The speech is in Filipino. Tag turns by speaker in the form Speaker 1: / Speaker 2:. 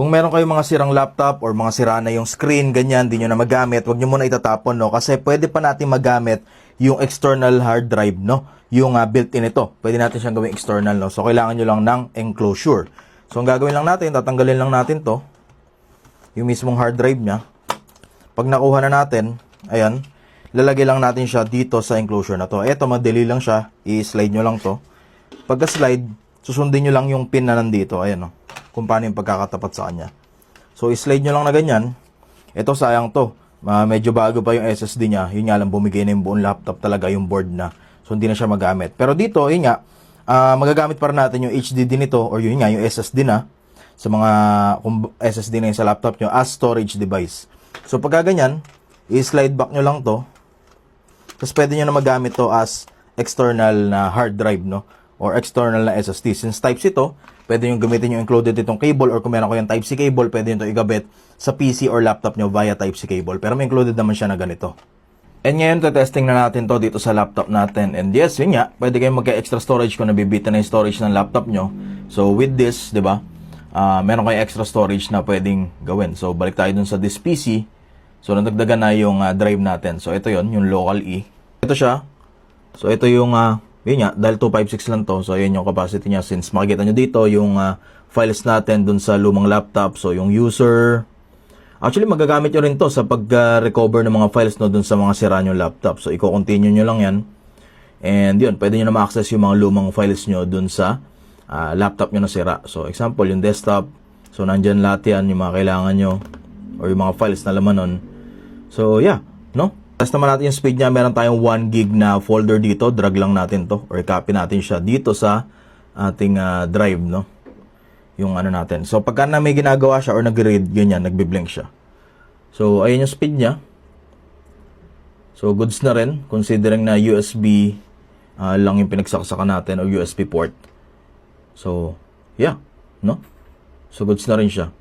Speaker 1: Kung meron kayong mga sirang laptop or mga sira na yung screen, ganyan, di nyo na magamit, wag nyo muna itatapon, no? Kasi pwede pa natin magamit yung external hard drive, no? Yung built-in ito. Pwede natin siyang gawing external, no? So, kailangan nyo lang ng enclosure. So, ang gagawin lang natin, tatanggalin lang natin to, yung mismong hard drive niya. Pag nakuha na natin, ayan, lalagay lang natin siya dito sa enclosure na to. Eto, madali lang siya. I-slide nyo lang to. Pagka-slide, susundin nyo lang yung pin na nandito. Ayan, no? Kung paano yung pagkakatapat sa kanya. So, i-slide nyo lang na ganyan. Ito, sayang to. Medyo bago pa yung SSD niya. Yun nga lang, bumigay na yung buong laptop talaga, yung board na. So, hindi na siya magamit. Pero dito, yun nga, magagamit pa rin natin yung HDD nito or yun nga, yung SSD na sa mga SSD na yun sa laptop nyo as storage device. So, pagka ganyan, i-slide back nyo lang to. Tapos, pwede nyo na magamit to as external na hard drive, no? Or external na SSD. Since Type-C ito, pwede nyo gamitin yung included itong cable or kung meron ko yung Type-C cable, pwede nyo ito igabit sa PC or laptop nyo via Type-C cable. Pero may included naman siya na ganito. And ngayon, testing na natin to dito sa laptop natin. And yes, yun nga, pwede kayong magka-extra storage kung nabibitan na yung storage ng laptop nyo. So with this, di ba, meron kayong extra storage na pwedeng gawin. So balik tayo dun sa this PC. So nadagdagan na yung drive natin. So ito yon yung local E. Ito siya. So ito yung yun nga, dahil 256 lang to, so yun yung capacity niya. Since makikita nyo dito yung files natin dun sa lumang laptop, so yung user, actually magagamit nyo rin to sa pag-recover ng mga files no, dun sa mga sira nyo laptop. So i-continue nyo lang yan, and yun, pwede nyo na ma-access yung mga lumang files nyo dun sa laptop nyo na sira. So example, yung desktop, so nandyan lahat yan, yung mga kailangan nyo, or yung mga files na laman nun. So yeah, no? Test naman natin yung speed niya. Meron tayong 1 gig na folder dito. Drag lang natin to or copy natin siya dito sa ating drive, no? Yung ano natin. So, pagka na may ginagawa siya or nag-read, ganyan, nagbi-blink siya. So, ayun yung speed niya. So, goods na rin. Considering na USB lang yung pinagsaksakan natin o USB port. So, yeah, no? So, goods na rin siya.